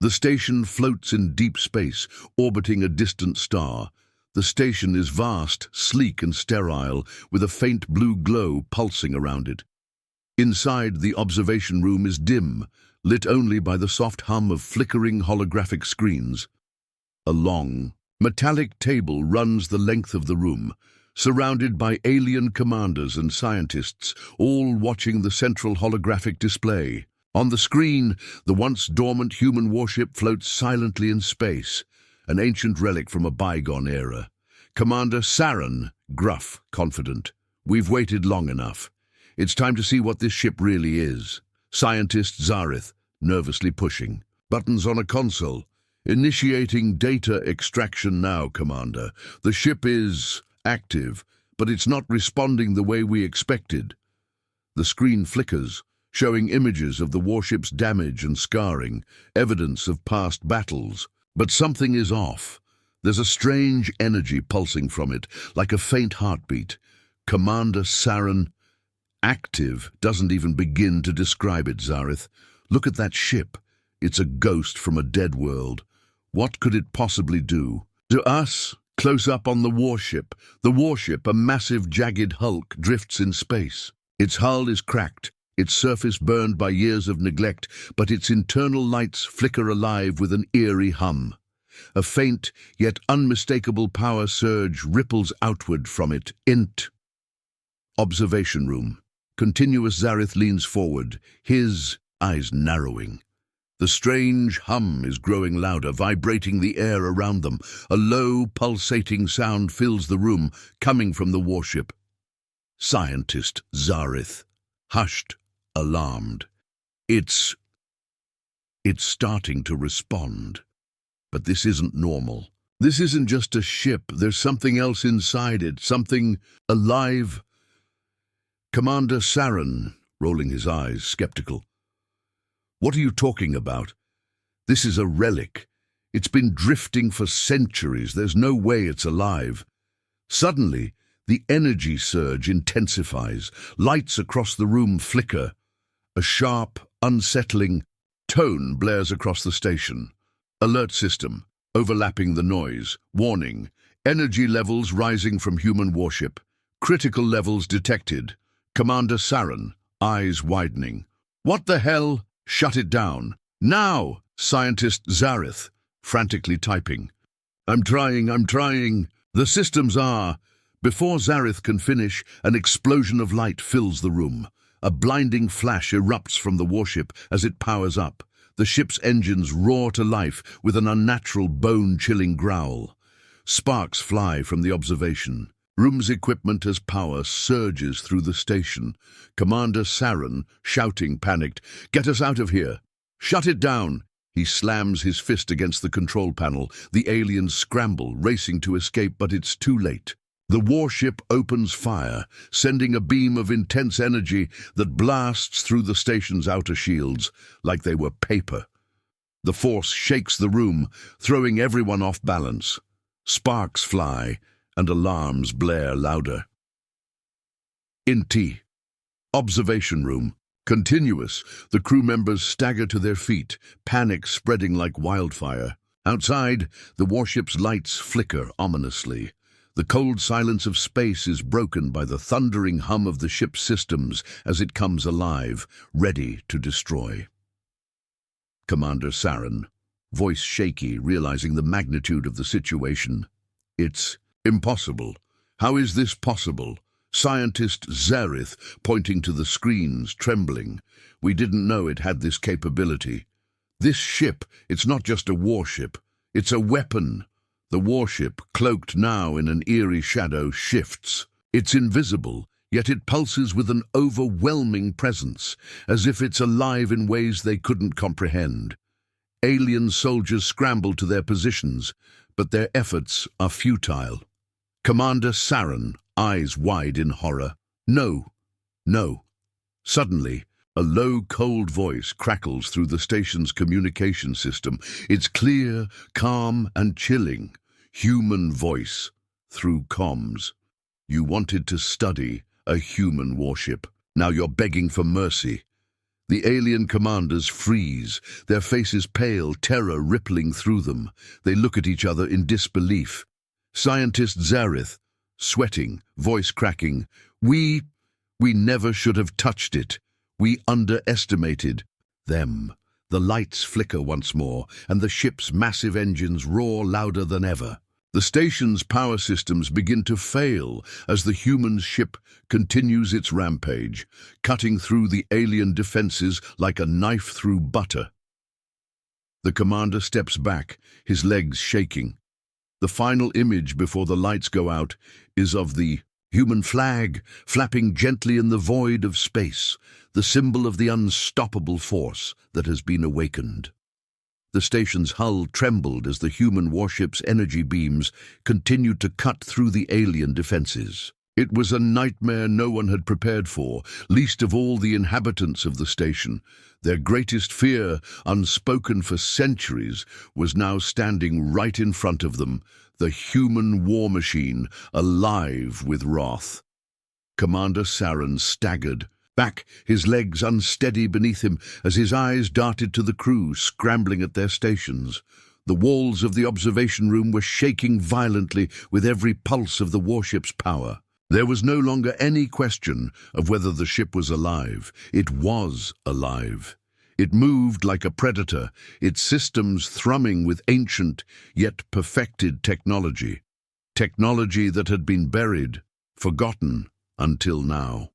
The station floats in deep space, orbiting a distant star. The station is vast, sleek and sterile, with a faint blue glow pulsing around it. Inside, the observation room is dim, lit only by the soft hum of flickering holographic screens. A long, metallic table runs the length of the room, surrounded by alien commanders and scientists, all watching the central holographic display. On the screen, the once dormant human warship floats silently in space, an ancient relic from a bygone era. Commander Saren, gruff, confident. "We've waited long enough. It's time to see what this ship really is." Scientist Zareth, nervously pushing. Buttons on a console. "Initiating data extraction now, Commander. The ship is active, but it's not responding the way we expected." The screen flickers, showing images of the warship's damage and scarring, evidence of past battles. But something is off. There's a strange energy pulsing from it, like a faint heartbeat. Commander Saren, active, doesn't even begin to describe it, Zareth. "Look at that ship. It's a ghost from a dead world. What could it possibly do?" To us, close up on the warship. The warship, a massive jagged hulk, drifts in space. Its hull is cracked, its surface burned by years of neglect, but its internal lights flicker alive with an eerie hum. A faint, yet unmistakable power surge ripples outward from it. Observation room. Continuous Zareth leans forward, his eyes narrowing. The strange hum is growing louder, vibrating the air around them. A low, pulsating sound fills the room, coming from the warship. Scientist Zareth, hushed, alarmed. It's starting to respond. But this isn't normal. This isn't just a ship. There's something else inside it, something alive. Commander Saren, rolling his eyes, skeptical. "What are you talking about? This is a relic. It's been drifting for centuries. There's no way it's alive." Suddenly, the energy surge intensifies. Lights across the room flicker. A sharp, unsettling tone blares across the station. Alert system, overlapping the noise. Warning, energy levels rising from human warship. Critical levels detected. Commander Saren, eyes widening. "What the hell? Shut it down. Now!" Scientist Zareth, frantically typing. I'm trying. The systems are..." Before Zareth can finish, an explosion of light fills the room. A blinding flash erupts from the warship as it powers up. The ship's engines roar to life with an unnatural, bone-chilling growl. Sparks fly from the observation. Room's equipment as power surges through the station. Commander Saren, shouting, panicked, "Get us out of here! Shut it down!" He slams his fist against the control panel. The aliens scramble, racing to escape, but it's too late. The warship opens fire, sending a beam of intense energy that blasts through the station's outer shields like they were paper. The force shakes the room, throwing everyone off balance. Sparks fly, and alarms blare louder. Observation room. Continuous, the crew members stagger to their feet, panic spreading like wildfire. Outside, the warship's lights flicker ominously. The cold silence of space is broken by the thundering hum of the ship's systems as it comes alive, ready to destroy. Commander Saren, voice shaky, realizing the magnitude of the situation. "It's impossible. How is this possible?" Scientist Zareth, pointing to the screens, trembling. "We didn't know it had this capability. This ship, it's not just a warship. It's a weapon." The warship, cloaked now in an eerie shadow, shifts. It's invisible, yet it pulses with an overwhelming presence, as if it's alive in ways they couldn't comprehend. Alien soldiers scramble to their positions, but their efforts are futile. Commander Saren, eyes wide in horror. "No, no." Suddenly, a low, cold voice crackles through the station's communication system. It's clear, calm, and chilling. Human voice through comms. "You wanted to study a human warship. Now you're begging for mercy." The alien commanders freeze, their faces pale, terror rippling through them. They look at each other in disbelief. Scientist Zareth, sweating, voice cracking, We never should have touched it. We underestimated them. The lights flicker once more, and the ship's massive engines roar louder than ever. The station's power systems begin to fail as the human ship continues its rampage, cutting through the alien defenses like a knife through butter. The commander steps back, his legs shaking. The final image before the lights go out is of the human flag flapping gently in the void of space, the symbol of the unstoppable force that has been awakened. The station's hull trembled as the human warship's energy beams continued to cut through the alien defenses. It was a nightmare no one had prepared for, least of all the inhabitants of the station. Their greatest fear, unspoken for centuries, was now standing right in front of them, the human war machine, alive with wrath. Commander Saren staggered back, his legs unsteady beneath him as his eyes darted to the crew scrambling at their stations. The walls of the observation room were shaking violently with every pulse of the warship's power. There was no longer any question of whether the ship was alive. It was alive. It moved like a predator, its systems thrumming with ancient yet perfected technology. Technology that had been buried, forgotten until now.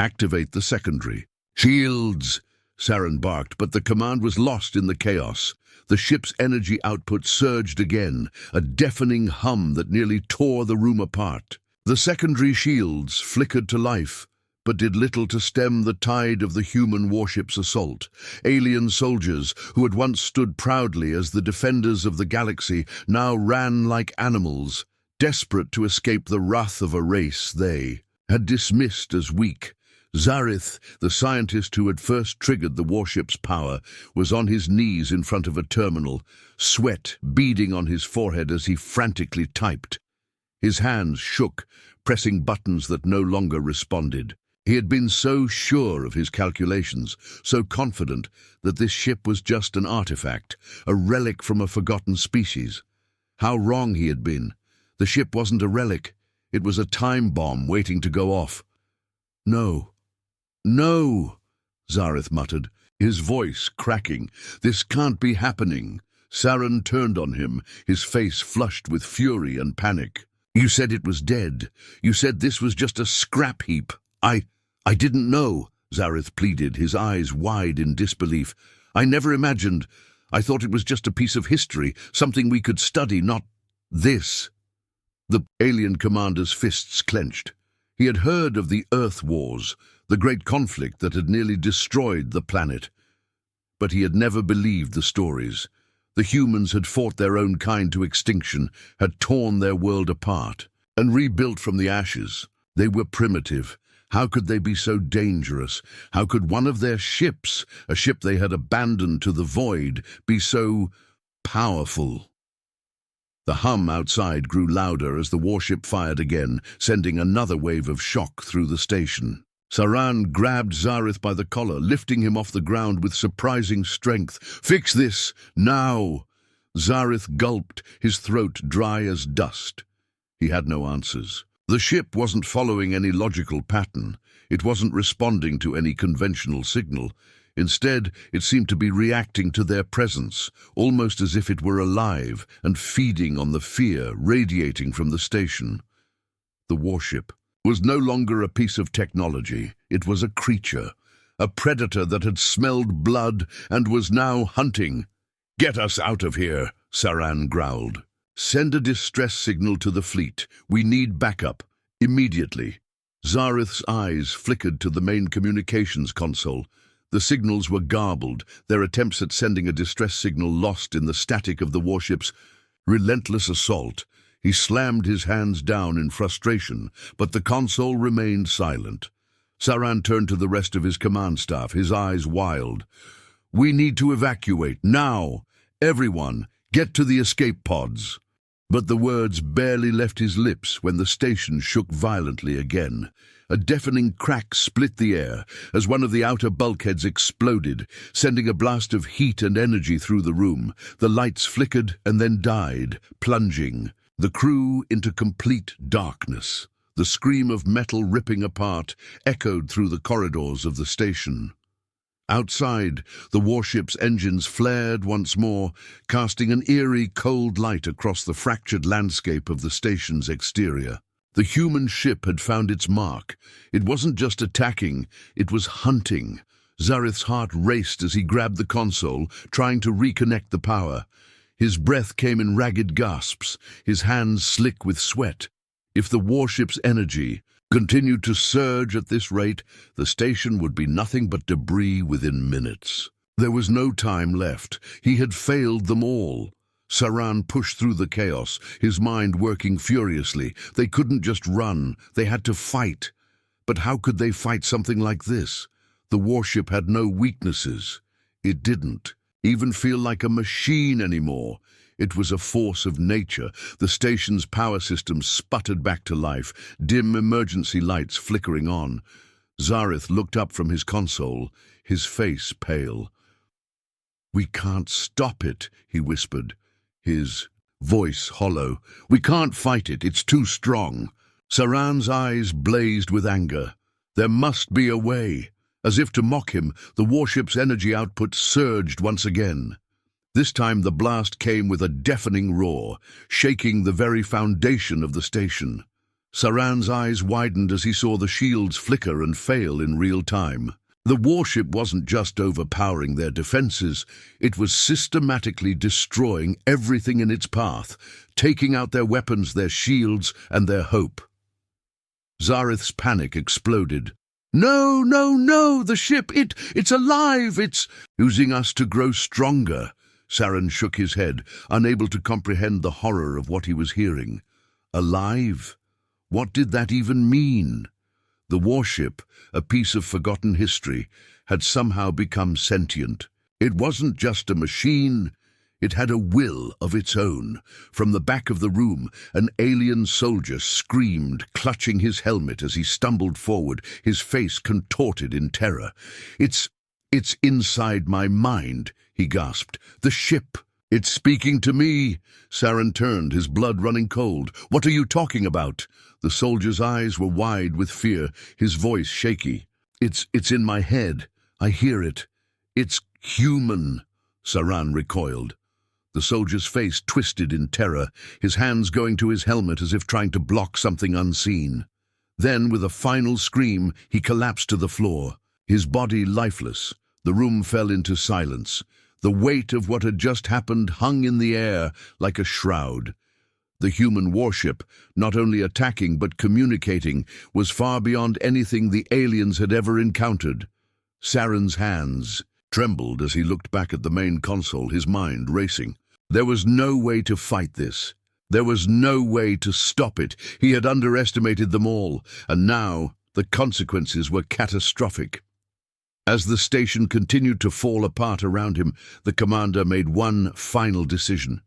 Activate the secondary. Shields! Saren barked, but the command was lost in the chaos. The ship's energy output surged again, a deafening hum that nearly tore the room apart. The secondary shields flickered to life, but did little to stem the tide of the human warship's assault. Alien soldiers, who had once stood proudly as the defenders of the galaxy, now ran like animals, desperate to escape the wrath of a race they had dismissed as weak. Zareth, the scientist who had first triggered the warship's power, was on his knees in front of a terminal, sweat beading on his forehead as he frantically typed. His hands shook, pressing buttons that no longer responded. He had been so sure of his calculations, so confident that this ship was just an artifact, a relic from a forgotten species. How wrong he had been. The ship wasn't a relic. It was a time bomb waiting to go off. No. No, Zareth muttered, his voice cracking. This can't be happening. Saren turned on him, his face flushed with fury and panic. You said it was dead. You said this was just a scrap heap. I didn't know, Zareth pleaded, his eyes wide in disbelief. I never imagined. I thought it was just a piece of history, something we could study, not this. The alien commander's fists clenched. He had heard of the Earth Wars, the great conflict that had nearly destroyed the planet. But he had never believed the stories. The humans had fought their own kind to extinction, had torn their world apart, and rebuilt from the ashes. They were primitive. How could they be so dangerous? How could one of their ships, a ship they had abandoned to the void, be so powerful? The hum outside grew louder as the warship fired again, sending another wave of shock through the station. Saren grabbed Zareth by the collar, lifting him off the ground with surprising strength. Fix this, now! Zareth gulped, his throat dry as dust. He had no answers. The ship wasn't following any logical pattern. It wasn't responding to any conventional signal. Instead, it seemed to be reacting to their presence, almost as if it were alive and feeding on the fear radiating from the station. The warship was no longer a piece of technology. It was a creature, a predator that had smelled blood and was now hunting. Get us out of here, Saren growled. Send a distress signal to the fleet. We need backup. Immediately. Zareth's eyes flickered to the main communications console. The signals were garbled, their attempts at sending a distress signal lost in the static of the warship's relentless assault. He slammed his hands down in frustration, but the console remained silent. Saren turned to the rest of his command staff, his eyes wild. We need to evacuate, now! Everyone, get to the escape pods! But the words barely left his lips when the station shook violently again. A deafening crack split the air as one of the outer bulkheads exploded, sending a blast of heat and energy through the room. The lights flickered and then died, plunging the crew into complete darkness. The scream of metal ripping apart echoed through the corridors of the station. Outside, the warship's engines flared once more, casting an eerie, cold light across the fractured landscape of the station's exterior. The human ship had found its mark. It wasn't just attacking, it was hunting. Zareth's heart raced as he grabbed the console, trying to reconnect the power. His breath came in ragged gasps, his hands slick with sweat. If the warship's energy continued to surge at this rate, the station would be nothing but debris within minutes. There was no time left. He had failed them all. Saran pushed through the chaos, his mind working furiously. They couldn't just run, they had to fight. But how could they fight something like this? The warship had no weaknesses. It didn't even feel like a machine anymore. It was a force of nature. The station's power system sputtered back to life, dim emergency lights flickering on. Zareth looked up from his console, his face pale. "We can't stop it," he whispered, his voice hollow. "We can't fight it, it's too strong." Saran's eyes blazed with anger. There must be a way. As if to mock him, the warship's energy output surged once again. This time the blast came with a deafening roar, shaking the very foundation of the station. Saran's eyes widened as he saw the shields flicker and fail in real time. The warship wasn't just overpowering their defenses, it was systematically destroying everything in its path, taking out their weapons, their shields, and their hope. Zareth's panic exploded. "No, no, no! The ship! It's alive! It's using us to grow stronger!" Saran shook his head, unable to comprehend the horror of what he was hearing. Alive? What did that even mean? The warship, a piece of forgotten history, had somehow become sentient. It wasn't just a machine, it had a will of its own. From the back of the room, an alien soldier screamed, clutching his helmet as he stumbled forward, his face contorted in terror. It's inside my mind," he gasped. "The ship! It's speaking to me!" Saran turned, his blood running cold. "What are you talking about?" The soldier's eyes were wide with fear, his voice shaky. It's in my head. I hear it. It's human." Saran recoiled. The soldier's face twisted in terror, his hands going to his helmet as if trying to block something unseen. Then, with a final scream, he collapsed to the floor, his body lifeless. The room fell into silence. The weight of what had just happened hung in the air like a shroud. The human warship, not only attacking but communicating, was far beyond anything the aliens had ever encountered. Saran's hands trembled as he looked back at the main console, his mind racing. There was no way to fight this. There was no way to stop it. He had underestimated them all, and now the consequences were catastrophic. As the station continued to fall apart around him, the commander made one final decision.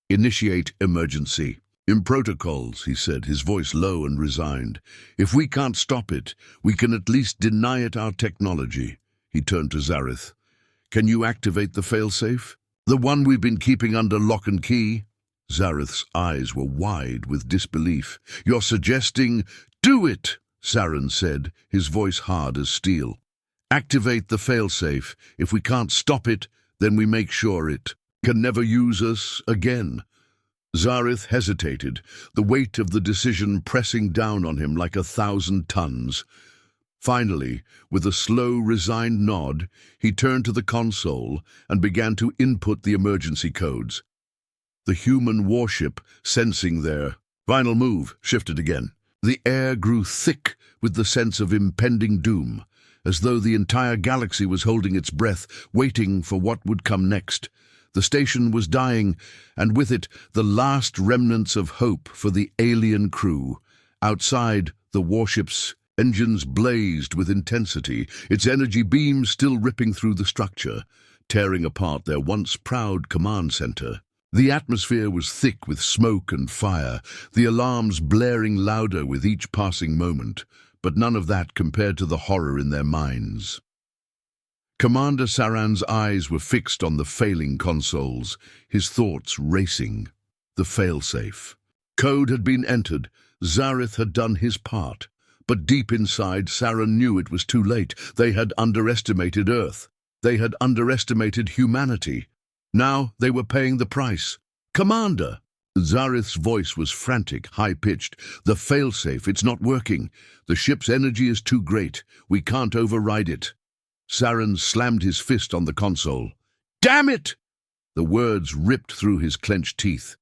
"Initiate emergency." "In protocols," he said, his voice low and resigned. "If we can't stop it, we can at least deny it our technology." He turned to Zareth. "Can you activate the failsafe? The one we've been keeping under lock and key?" Zareth's eyes were wide with disbelief. "You're suggesting—" "Do it," Saran said, his voice hard as steel. "Activate the failsafe. If we can't stop it, then we make sure it can never use us again." Zareth hesitated, the weight of the decision pressing down on him like 1,000 tons. Finally, with a slow, resigned nod, he turned to the console and began to input the emergency codes. The human warship, sensing their final move, shifted again. The air grew thick with the sense of impending doom, as though the entire galaxy was holding its breath, waiting for what would come next. The station was dying, and with it the last remnants of hope for the alien crew. Outside, the warship's engines blazed with intensity, its energy beams still ripping through the structure, tearing apart their once proud command center. The atmosphere was thick with smoke and fire, the alarms blaring louder with each passing moment, but none of that compared to the horror in their minds. Commander Saran's eyes were fixed on the failing consoles, his thoughts racing. The failsafe. Code had been entered. Zareth had done his part. But deep inside, Saran knew it was too late. They had underestimated Earth. They had underestimated humanity. Now they were paying the price. "Commander!" Zareth's voice was frantic, high-pitched. "The failsafe, it's not working. The ship's energy is too great. We can't override it." Saran slammed his fist on the console. "Damn it!" The words ripped through his clenched teeth.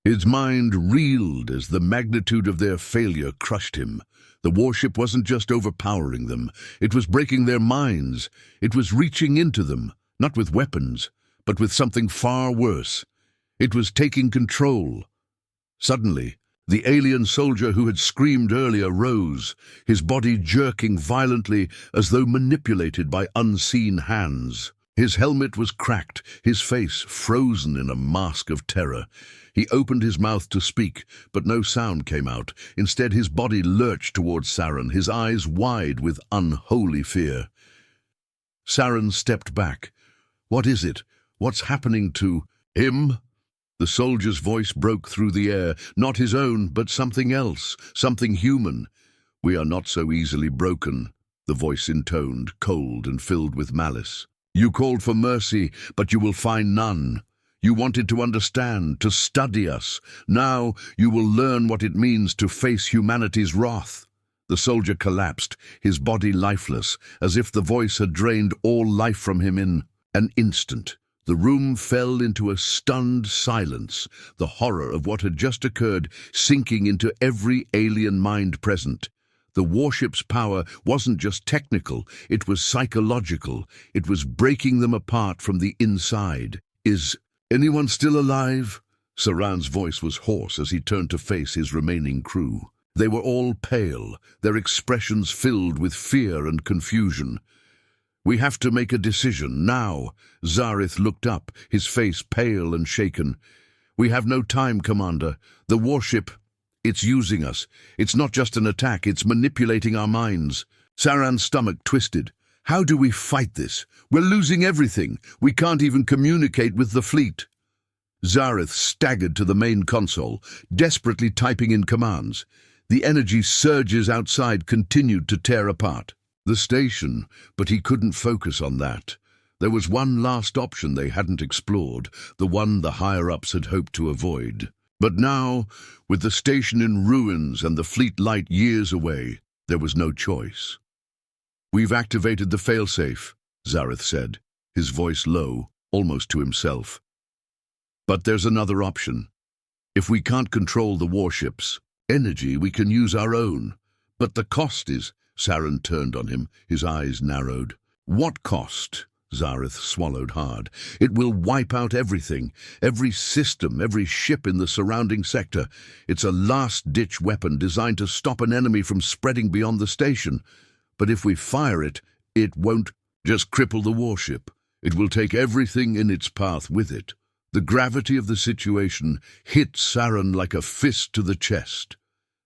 His mind reeled as the magnitude of their failure crushed him. The warship wasn't just overpowering them. It was breaking their minds. It was reaching into them, not with weapons, but with something far worse. It was taking control. Suddenly, the alien soldier who had screamed earlier rose, his body jerking violently as though manipulated by unseen hands. His helmet was cracked, his face frozen in a mask of terror. He opened his mouth to speak, but no sound came out. Instead, his body lurched towards Saran, his eyes wide with unholy fear. Saran stepped back. "What is it? What's happening to him?" The soldier's voice broke through the air, not his own, but something else, something human. "We are not so easily broken," the voice intoned, cold and filled with malice. "You called for mercy, but you will find none. You wanted to understand, to study us. Now you will learn what it means to face humanity's wrath." The soldier collapsed, his body lifeless, as if the voice had drained all life from him in an instant. The room fell into a stunned silence, the horror of what had just occurred sinking into every alien mind present. The warship's power wasn't just technical, it was psychological. It was breaking them apart from the inside. "Is anyone still alive?" Saran's voice was hoarse as he turned to face his remaining crew. They were all pale, their expressions filled with fear and confusion. "We have to make a decision, now." Zareth looked up, his face pale and shaken. "We have no time, Commander. The warship, it's using us. It's not just an attack, it's manipulating our minds." Saran's stomach twisted. "How do we fight this? We're losing everything. We can't even communicate with the fleet." Zareth staggered to the main console, desperately typing in commands. The energy surges outside continued to tear apart the station, but he couldn't focus on that. There was one last option they hadn't explored, the one the higher-ups had hoped to avoid. But now, with the station in ruins and the fleet light years away, there was no choice. "We've activated the failsafe," Zareth said, his voice low, almost to himself. "But there's another option. If we can't control the warship's energy, we can use our own. But the cost is—" Saran turned on him, his eyes narrowed. "What cost?" Zareth swallowed hard. "It will wipe out everything, every system, every ship in the surrounding sector. It's a last-ditch weapon designed to stop an enemy from spreading beyond the station. But if we fire it, it won't just cripple the warship. It will take everything in its path with it." The gravity of the situation hit Saran like a fist to the chest.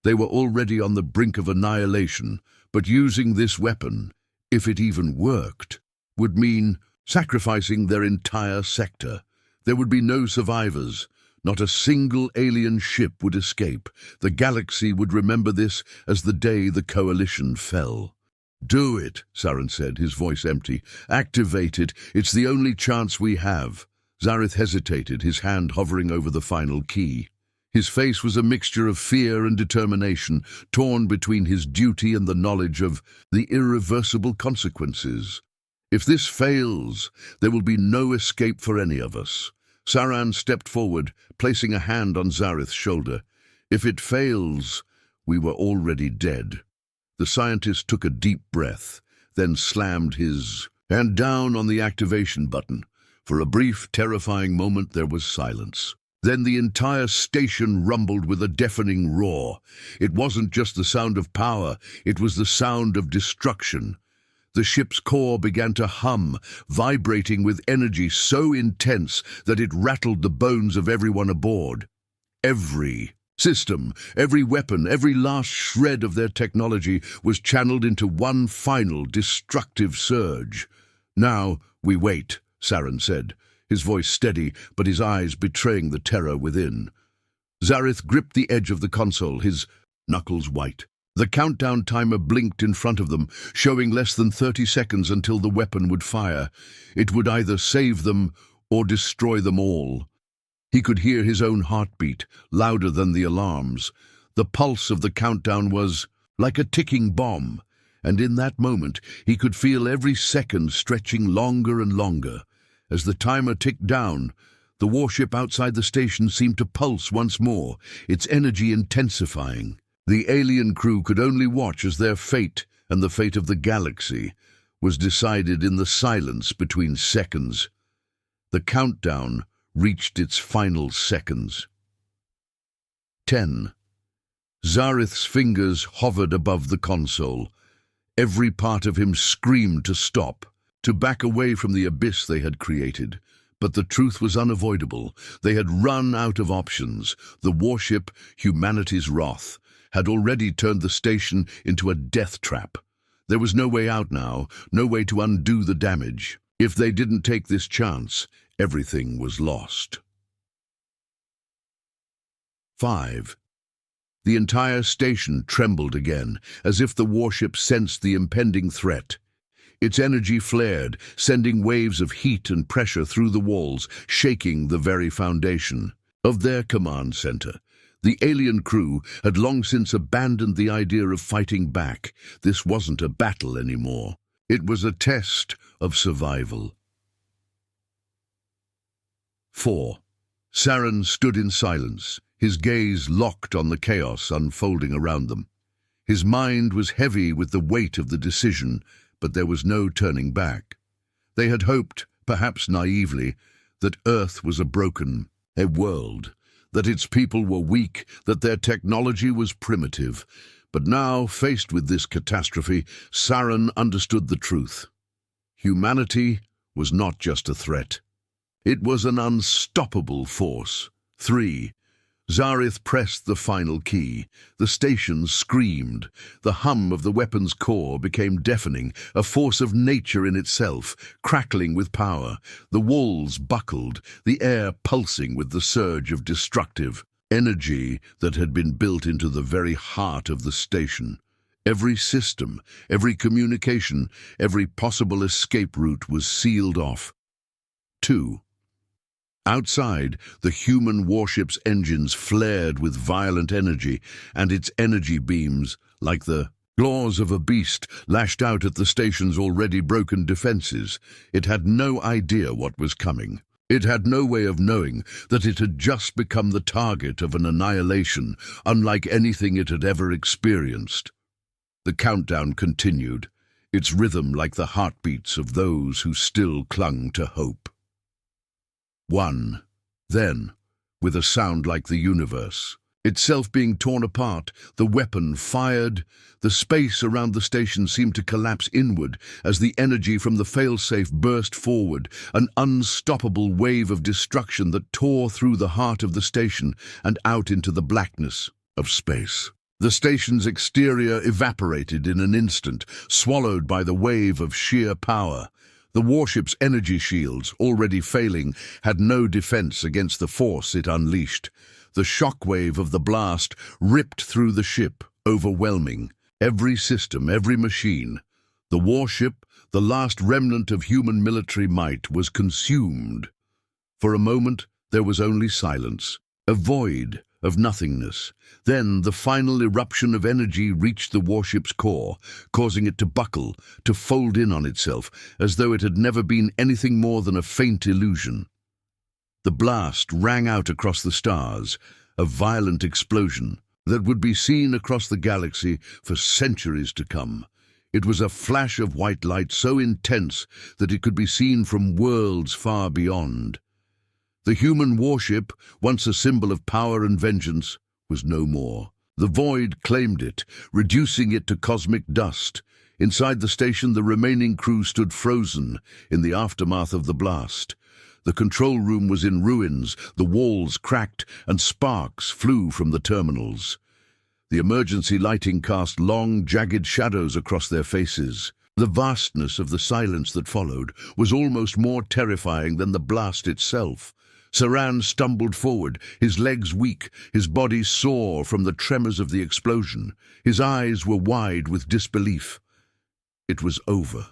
They were already on the brink of annihilation, but using this weapon, if it even worked, would mean sacrificing their entire sector. There would be no survivors. Not a single alien ship would escape. The galaxy would remember this as the day the coalition fell. "Do it," Saran said, his voice empty. "Activate it. It's the only chance we have." Zareth hesitated, his hand hovering over the final key. His face was a mixture of fear and determination, torn between his duty and the knowledge of the irreversible consequences. "If this fails, there will be no escape for any of us." Saran stepped forward, placing a hand on Zareth's shoulder. "If it fails, we were already dead." The scientist took a deep breath, then slammed his hand down on the activation button. For a brief, terrifying moment there was silence. Then the entire station rumbled with a deafening roar. It wasn't just the sound of power, it was the sound of destruction. The ship's core began to hum, vibrating with energy so intense that it rattled the bones of everyone aboard. Every system, every weapon, every last shred of their technology was channeled into one final destructive surge. "Now we wait," Saren said, his voice steady but his eyes betraying the terror within. Zareth gripped the edge of the console, his knuckles white. The countdown timer blinked in front of them, showing less than 30 seconds until the weapon would fire. It would either save them or destroy them all. He could hear his own heartbeat, louder than the alarms. The pulse of the countdown was like a ticking bomb, and in that moment he could feel every second stretching longer and longer. As the timer ticked down, the warship outside the station seemed to pulse once more, its energy intensifying. The alien crew could only watch as their fate, and the fate of the galaxy, was decided in the silence between seconds. The countdown reached its final seconds. 10. Zareth's fingers hovered above the console. Every part of him screamed to stop, to back away from the abyss they had created. But the truth was unavoidable. They had run out of options. The warship, humanity's wrath, had already turned the station into a death trap. There was no way out now, no way to undo the damage. If they didn't take this chance, everything was lost. 5. The entire station trembled again, as if the warship sensed the impending threat. Its energy flared, sending waves of heat and pressure through the walls, shaking the very foundation of their command center. The alien crew had long since abandoned the idea of fighting back. This wasn't a battle anymore. It was a test of survival. 4. Saren stood in silence, his gaze locked on the chaos unfolding around them. His mind was heavy with the weight of the decision, but there was no turning back. They had hoped, perhaps naively, that Earth was a world, that its people were weak, that their technology was primitive. But now, faced with this catastrophe, Saren understood the truth. Humanity was not just a threat. It was an unstoppable force. 3. Zareth pressed the final key. The station screamed. The hum of the weapon's core became deafening, a force of nature in itself, crackling with power. The walls buckled, the air pulsing with the surge of destructive energy that had been built into the very heart of the station. Every system, every communication, every possible escape route was sealed off. 2. Outside, the human warship's engines flared with violent energy, and its energy beams, like the claws of a beast, lashed out at the station's already broken defenses. It had no idea what was coming. It had no way of knowing that it had just become the target of an annihilation, unlike anything it had ever experienced. The countdown continued, its rhythm like the heartbeats of those who still clung to hope. 1. Then, with a sound like the universe, itself being torn apart, the weapon fired. The space around the station seemed to collapse inward as the energy from the failsafe burst forward, an unstoppable wave of destruction that tore through the heart of the station and out into the blackness of space. The station's exterior evaporated in an instant, swallowed by the wave of sheer power. The warship's energy shields, already failing, had no defense against the force it unleashed. The shockwave of the blast ripped through the ship, overwhelming every system, every machine. The warship, the last remnant of human military might, was consumed. For a moment, there was only silence, a void of nothingness. Then the final eruption of energy reached the warship's core, causing it to buckle, to fold in on itself, as though it had never been anything more than a faint illusion. The blast rang out across the stars, a violent explosion that would be seen across the galaxy for centuries to come. It was a flash of white light so intense that it could be seen from worlds far beyond. The human warship, once a symbol of power and vengeance, was no more. The void claimed it, reducing it to cosmic dust. Inside the station, the remaining crew stood frozen in the aftermath of the blast. The control room was in ruins, the walls cracked, and sparks flew from the terminals. The emergency lighting cast long, jagged shadows across their faces. The vastness of the silence that followed was almost more terrifying than the blast itself. Saran stumbled forward, his legs weak, his body sore from the tremors of the explosion. His eyes were wide with disbelief. It was over.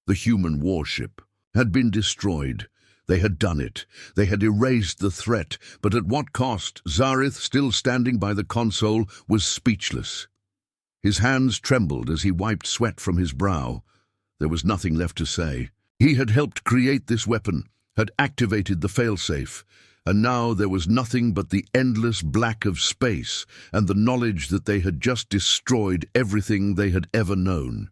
The human warship had been destroyed. They had done it. They had erased the threat, but at what cost? Zareth, still standing by the console, was speechless. His hands trembled as he wiped sweat from his brow. There was nothing left to say. He had helped create this weapon, had activated the failsafe, and now there was nothing but the endless black of space and the knowledge that they had just destroyed everything they had ever known.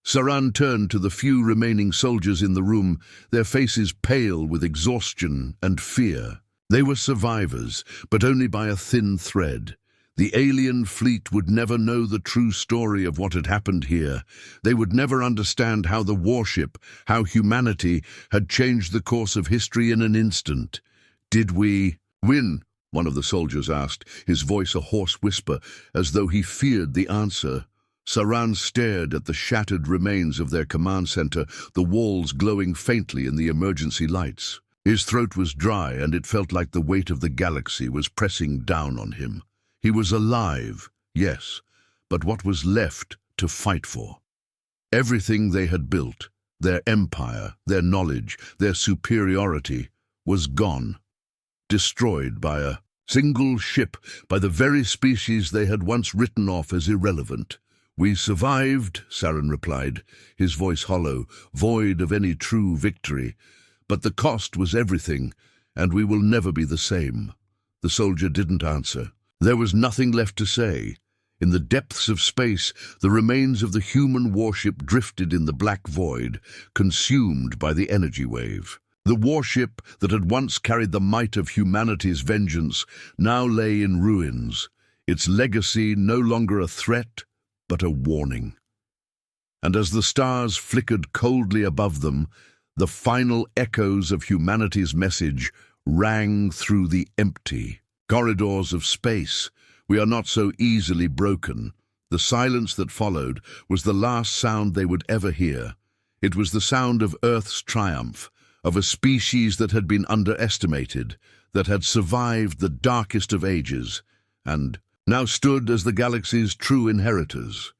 Saran turned to the few remaining soldiers in the room, their faces pale with exhaustion and fear. They were survivors, but only by a thin thread. The alien fleet would never know the true story of what had happened here. They would never understand how the warship, how humanity, had changed the course of history in an instant. "Did we win?" one of the soldiers asked, his voice a hoarse whisper, as though he feared the answer. Saran stared at the shattered remains of their command center, the walls glowing faintly in the emergency lights. His throat was dry, and it felt like the weight of the galaxy was pressing down on him. He was alive, yes, but what was left to fight for? Everything they had built, their empire, their knowledge, their superiority, was gone, destroyed by a single ship, by the very species they had once written off as irrelevant. "We survived," Saran replied, his voice hollow, void of any true victory. "But the cost was everything, and we will never be the same." The soldier didn't answer. There was nothing left to say. In the depths of space, the remains of the human warship drifted in the black void, consumed by the energy wave. The warship that had once carried the might of humanity's vengeance now lay in ruins, its legacy no longer a threat, but a warning. And as the stars flickered coldly above them, the final echoes of humanity's message rang through the empty corridors of space. "We are not so easily broken." The silence that followed was the last sound they would ever hear. It was the sound of Earth's triumph, of a species that had been underestimated, that had survived the darkest of ages, and now stood as the galaxy's true inheritors.